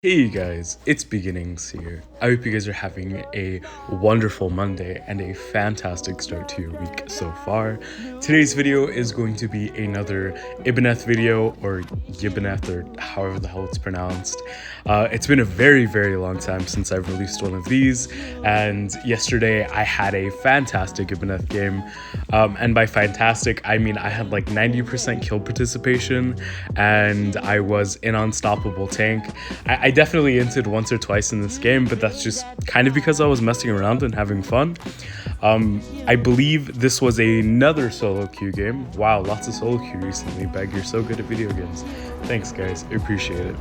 Hey guys, it's Beginnings here. I hope you guys are having a wonderful Monday and a fantastic start to your week so far. Today's video is going to be another YBeneth video, or YBeneth, or however the hell it's pronounced. It's been a very long time since I've released one of these, and yesterday I had a fantastic YBeneth game. And by fantastic, I mean I had like 90% kill participation, and I was an unstoppable tank. I definitely inted once or twice in this game, but that's just kind of because I was messing around and having fun. I believe this was another solo queue game. Wow, lots of solo queue recently. Beg, you're so good at video games. Thanks guys, I appreciate it.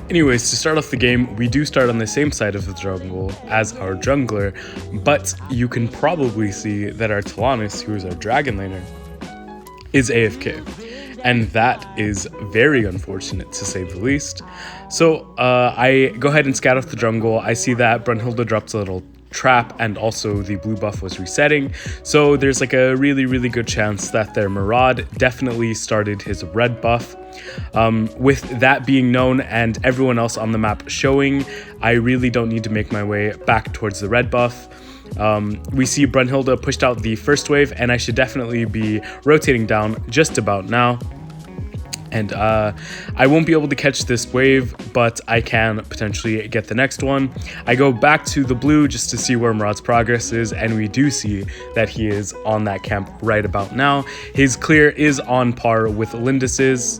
Anyways, to start off the game, we do start on the same side of the jungle as our jungler, but you can probably see that our Talanis, who is our dragon laner, is AFK. And that is very unfortunate, to say the least. So I go ahead and scout off the jungle. I see that Brunhilde dropped a little trap, and also the blue buff was resetting. So there's like a really good chance that their Murad definitely started his red buff. With that being known and everyone else on the map showing, I really don't need to make my way back towards the red buff. We see Brunhilde pushed out the first wave, and I should definitely be rotating down just about now. And I won't be able to catch this wave, but I can potentially get the next one. I go back to the blue just to see where Murad's progress is, and we do see that he is on that camp right about now. His clear is on par with Lindis's.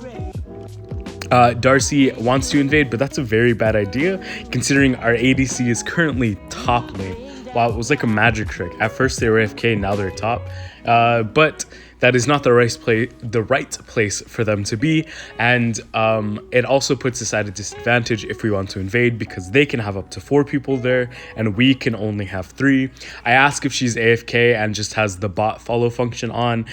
Darcy wants to invade, but that's a very bad idea, considering our ADC is currently top lane. Wow, it was like a magic trick. At first they were AFK, now they're top. But that is not the right place for them to be, and it also puts us at a disadvantage if we want to invade, because they can have up to 4 people there and we can only have 3. I ask if she's AFK and just has the bot follow function on,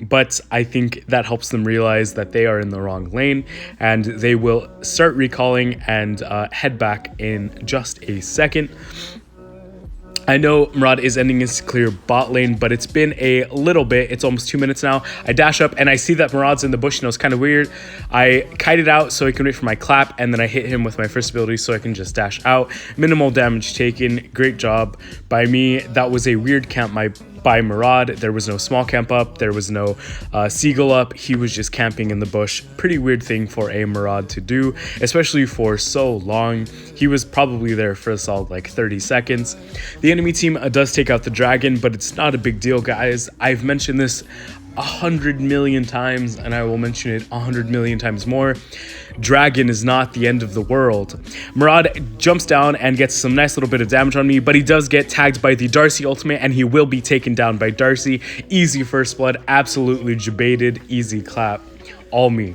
but I think that helps them realize that they are in the wrong lane, and they will start recalling and head back in just a second. I know Murad is ending his clear bot lane, but it's been a little bit. It's almost 2 minutes now. I dash up and I see that Murad's in the bush, and it was kind of weird. I kite it out so I can wait for my clap, and then I hit him with my first ability so I can just dash out. Minimal damage taken. Great job by me. That was a weird camp by Murad. There was no small camp up, there was no seagull up. He was just camping in the bush. Pretty weird thing for a Murad to do, especially for so long. He was probably there for a solid like 30 seconds. The enemy team does take out the dragon, but it's not a big deal, guys. I've mentioned this 100 million times, and I will mention it 100 million times more. Dragon is not the end of the world. Murad jumps down and gets some nice little bit of damage on me, but he does get tagged by the Darcy ultimate, and he will be taken down by Darcy. Easy first blood, absolutely debated, easy clap, all me.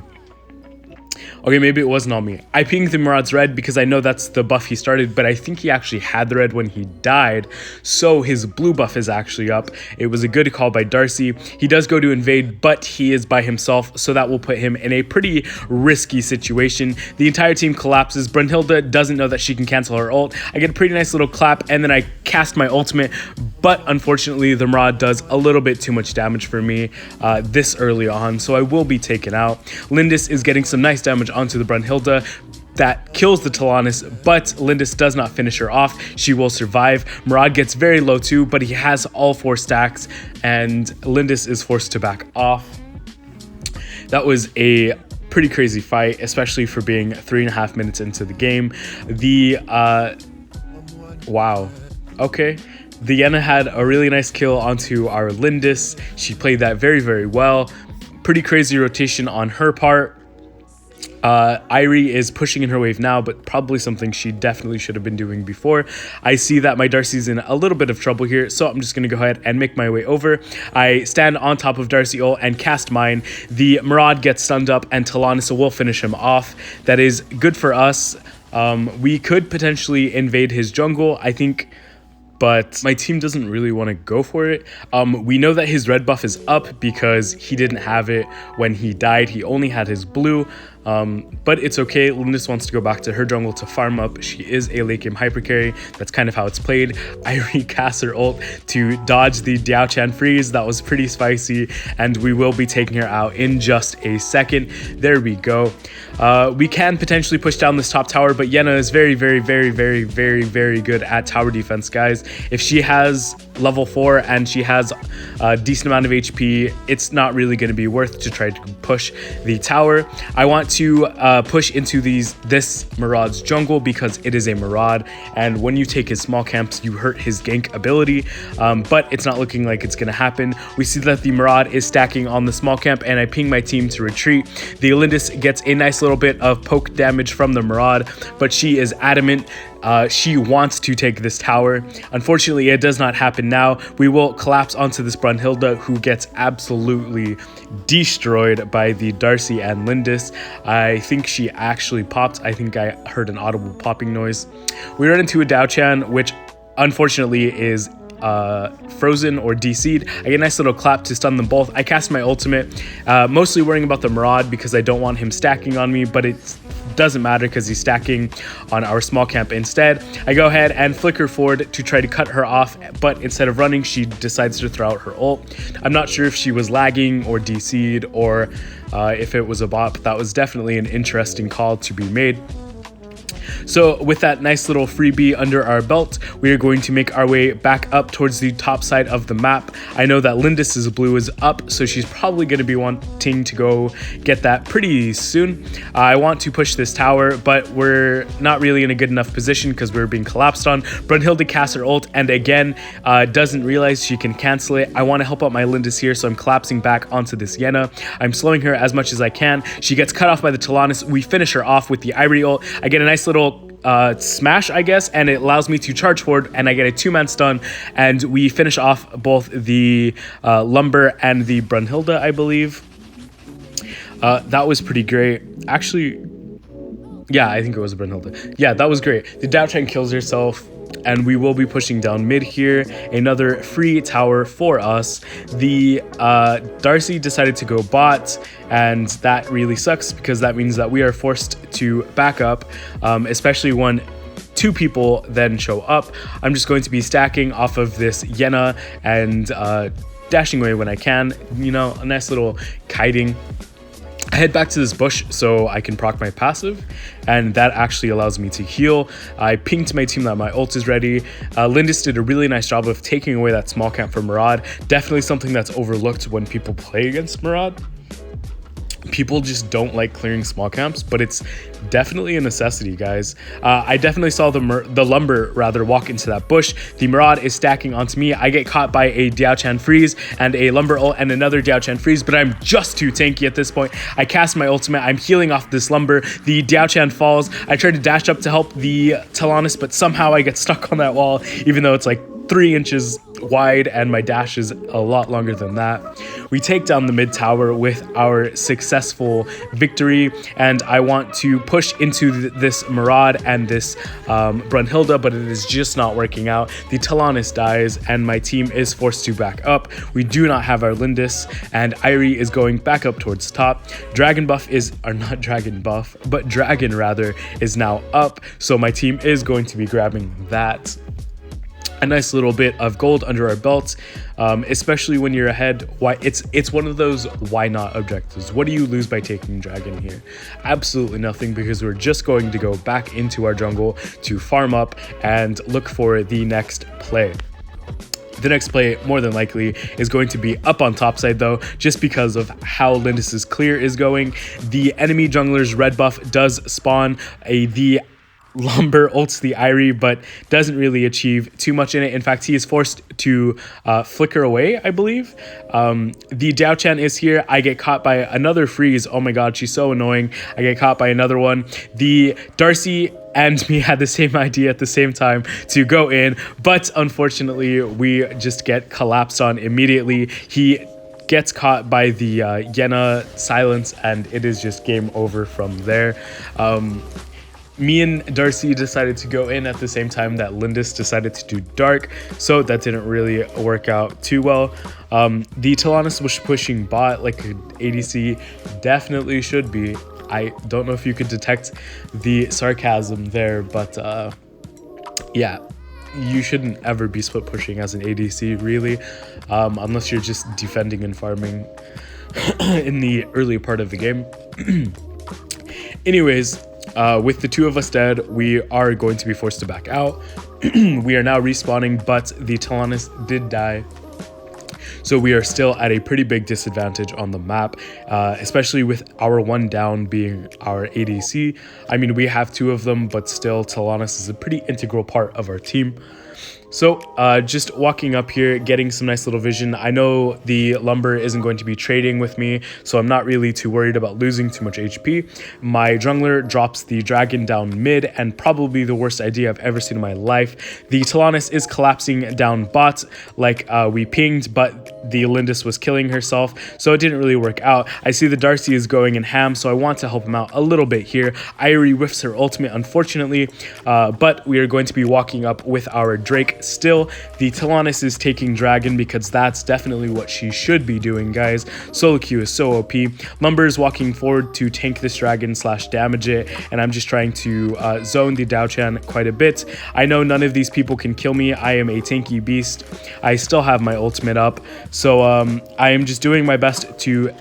Okay, maybe it wasn't all me. I pinged the Murad's red because I know that's the buff he started, but I think he actually had the red when he died, so his blue buff is actually up. It was a good call by Darcy. He does go to invade, but he is by himself, so that will put him in a pretty risky situation. The entire team collapses. Brunhilde doesn't know that she can cancel her ult. I get a pretty nice little clap, and then I cast my ultimate, but unfortunately the Murad does a little bit too much damage for me this early on, so I will be taken out. Lindis is getting some nice damage onto the Brunhilde. That kills the Talanis, but Lindis does not finish her off. She will survive. Murad gets very low too, but he has all 4 stacks, and Lindis is forced to back off. That was a pretty crazy fight, especially for being 3.5 minutes into the game. Wow. Okay. The Yenna had a really nice kill onto our Lindis. She played that very well. Pretty crazy rotation on her part. Irie is pushing in her wave now, but probably something she definitely should have been doing before. I see that my Darcy's in a little bit of trouble here, so I'm just going to go ahead and make my way over. I stand on top of Darcy ult and cast mine. The Murad gets stunned up, and Talanis will finish him off. That is good for us. We could potentially invade his jungle, I think, but my team doesn't really want to go for it. We know that his red buff is up because he didn't have it when he died. He only had his blue. But it's okay. Lindis wants to go back to her jungle to farm up. She is a late game hyper carry. That's kind of how it's played. Irie casts her ult to dodge the Diao-Chan freeze. That was pretty spicy, and we will be taking her out in just a second. There we go. We can potentially push down this top tower, but Yenna is very, very, very, very, very, very good at tower defense, guys. If she has level 4 and she has a decent amount of HP, it's not really going to be worth to try to push the tower. I want to push into this Maraud's jungle because it is a Maraud, and when you take his small camps, you hurt his gank ability, but it's not looking like it's going to happen. We see that the Maraud is stacking on the small camp, and I ping my team to retreat. The Lindis gets a nice little bit of poke damage from the Maraud, but she is adamant. She wants to take this tower. Unfortunately, it does not happen now. We will collapse onto this Brunhilde, who gets absolutely destroyed by the Darcy and Lindis. I think she actually popped. I think I heard an audible popping noise. We run into a Diao-Chan, which unfortunately is frozen or DC'd. I get a nice little clap to stun them both. I cast my ultimate, mostly worrying about the Maraud because I don't want him stacking on me, but it doesn't matter because he's stacking on our small camp instead. I go ahead and flicker forward to try to cut her off, but instead of running, she decides to throw out her ult. I'm not sure if she was lagging or DC'd or if it was a bot, but that was definitely an interesting call to be made. So with that nice little freebie under our belt, we are going to make our way back up towards the top side of the map. I know that Lindis's blue is up, so she's probably going to be wanting to go get that pretty soon. I want to push this tower, but we're not really in a good enough position because we're being collapsed on. Brunhilde casts her ult, and again, doesn't realize she can cancel it. I want to help out my Lindis here, so I'm collapsing back onto this Yenna. I'm slowing her as much as I can. She gets cut off by the Talanis. We finish her off with the Irie ult. I get a nice little smash, I guess, and it allows me to charge forward, and I get a 2-man stun, and we finish off both the Lumber and the Brunhilde, I believe. That was pretty great. Actually, yeah, I think it was Brunhilde. Yeah, that was great. The Diao-Chan kills herself, and we will be pushing down mid here. Another free tower for us. The Darcy decided to go bot, and that really sucks because that means that we are forced to back up, especially when 2 people then show up. I'm just going to be stacking off of this Yenna and dashing away when I can. You know, a nice little kiting. I head back to this bush so I can proc my passive, and that actually allows me to heal. I pinged to my team that my ult is ready. Lindis did a really nice job of taking away that small camp from Maraud. Definitely something that's overlooked when people play against Maraud. People just don't like clearing small camps, but it's definitely a necessity, guys. I definitely saw the Lumber rather walk into that bush. The Maraud is stacking onto me. I get caught by a Diao-Chan freeze and a Lumber ult and another Diao-Chan freeze, but I'm just too tanky at this point. I cast my ultimate. I'm healing off this Lumber. The Diao-Chan falls. I try to dash up to help the Talanis, but somehow I get stuck on that wall, even though it's like 3 inches wide and my dash is a lot longer than that. We take down the mid tower with our successful victory, and I want to push into this Maraud and this Brunhilde, but it is just not working out. The Talanis dies and my team is forced to back up. We do not have our Lindis, and Irie is going back up towards top. Dragon buff is, or not dragon buff, but dragon rather, is now up, so my team is going to be grabbing that. A nice little bit of gold under our belts, especially when you're ahead. Why it's one of those why not objectives. What do you lose by taking dragon here? Absolutely nothing, because we're just going to go back into our jungle to farm up and look for the next play. The next play, more than likely, is going to be up on top side, though, just because of how Lindis's clear is going. The enemy jungler's red buff does spawn the Lumber ults the Irie, but doesn't really achieve too much in it. In fact, he is forced to flicker away, I believe. The Diao-Chan is here. I get caught by another freeze. Oh my god, she's so annoying. I get caught by another one. The Darcy and me had the same idea at the same time to go in, but unfortunately, we just get collapsed on immediately. He gets caught by the Yenna silence, and it is just game over from there. Me and Darcy decided to go in at the same time that Lindis decided to do dark, so that didn't really work out too well. The Talanis was pushing bot like an ADC definitely should be. I don't know if you could detect the sarcasm there, but yeah, you shouldn't ever be split pushing as an ADC, really, unless you're just defending and farming in the early part of the game. Anyways, with the two of us dead, we are going to be forced to back out. We are now respawning, but the Talonus did die. So we are still at a pretty big disadvantage on the map, especially with our one down being our ADC. I mean, we have two of them, but still Talonus is a pretty integral part of our team. So just walking up here, getting some nice little vision. I know the Lumber isn't going to be trading with me, so I'm not really too worried about losing too much HP. My jungler drops the dragon down mid, and probably the worst idea I've ever seen in my life. The Talonus is collapsing down bot like we pinged, but the Lindis was killing herself, so it didn't really work out. I see the Darcy is going in ham, so I want to help him out a little bit here. Irie whiffs her ultimate, unfortunately, but we are going to be walking up with our Drake. Still, the Talonus is taking dragon because that's definitely what she should be doing, guys. Solo Q is so OP. Lumber is walking forward to tank this dragon / damage it, and I'm just trying to zone the Dao-Chan quite a bit. I know none of these people can kill me. I am a tanky beast. I still have my ultimate up, so I am just doing my best to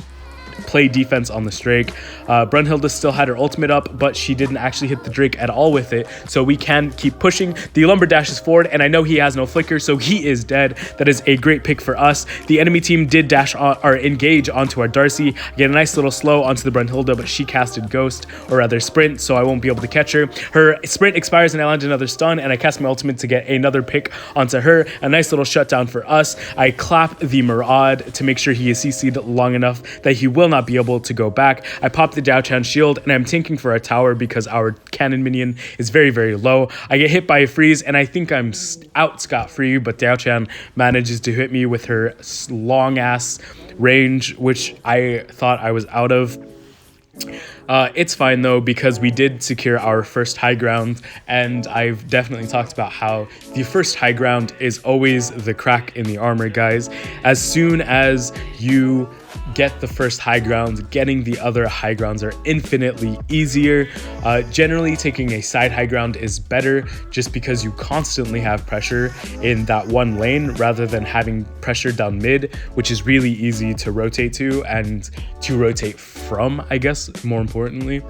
play defense on this Drake. Brunhilde still had her ultimate up, but she didn't actually hit the Drake at all with it, so we can keep pushing. The Lumber dashes forward, and I know he has no flicker, so he is dead. That is a great pick for us. The enemy team did dash on, or engage onto our Darcy. Get a nice little slow onto the Brunhilde, but she casted Ghost, or rather Sprint, so I won't be able to catch her. Her Sprint expires, and I land another stun, and I cast my ultimate to get another pick onto her. A nice little shutdown for us. I clap the Maraud to make sure he is CC'd long enough that he will not be able to go back. I pop the Dao-Chan shield, and I'm tanking for a tower because our cannon minion is very, very low. I get hit by a freeze, and I think I'm out scot-free, but Dao-Chan manages to hit me with her long-ass range, which I thought I was out of. It's fine though, because we did secure our first high ground, and I've definitely talked about how the first high ground is always the crack in the armor, guys. As soon as you get the first high ground, getting the other high grounds are infinitely easier. Generally, taking a side high ground is better just because you constantly have pressure in that one lane rather than having pressure down mid, which is really easy to rotate to and to rotate from, I guess, more importantly.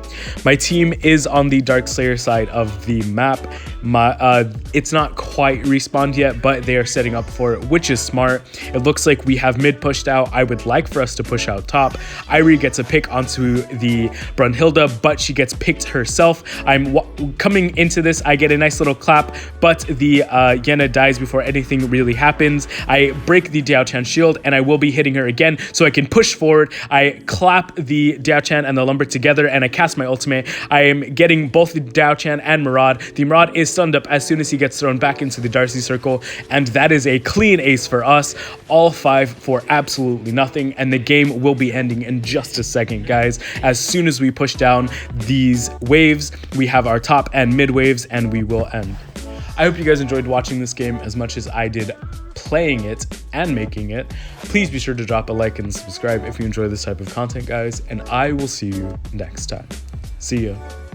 My team is on the Darkslayer side of the map. It's not quite respawned yet, but they are setting up for it, which is smart. It looks like we have mid pushed out. I would like for us to push out top. Irie gets a pick onto the Brunhilde, but she gets picked herself. I'm coming into this, I get a nice little clap, but the Yenna dies before anything really happens. I break the Dao-Chan shield, and I will be hitting her again, so I can push forward. I clap the Dao-Chan and the Lumber together, and I cast my ultimate. I am getting both the Dao-Chan and Maraud. The Maraud is stunned up as soon as he gets thrown back into the Darcy circle, and that is a clean ace for us. All 5 for absolutely nothing, and the game will be ending in just a second, guys. As soon as we push down these waves, we have our top and mid waves, and we will end. I hope you guys enjoyed watching this game as much as I did playing it and making it. Please be sure to drop a like and subscribe if you enjoy this type of content, guys, and I will see you next time. See ya.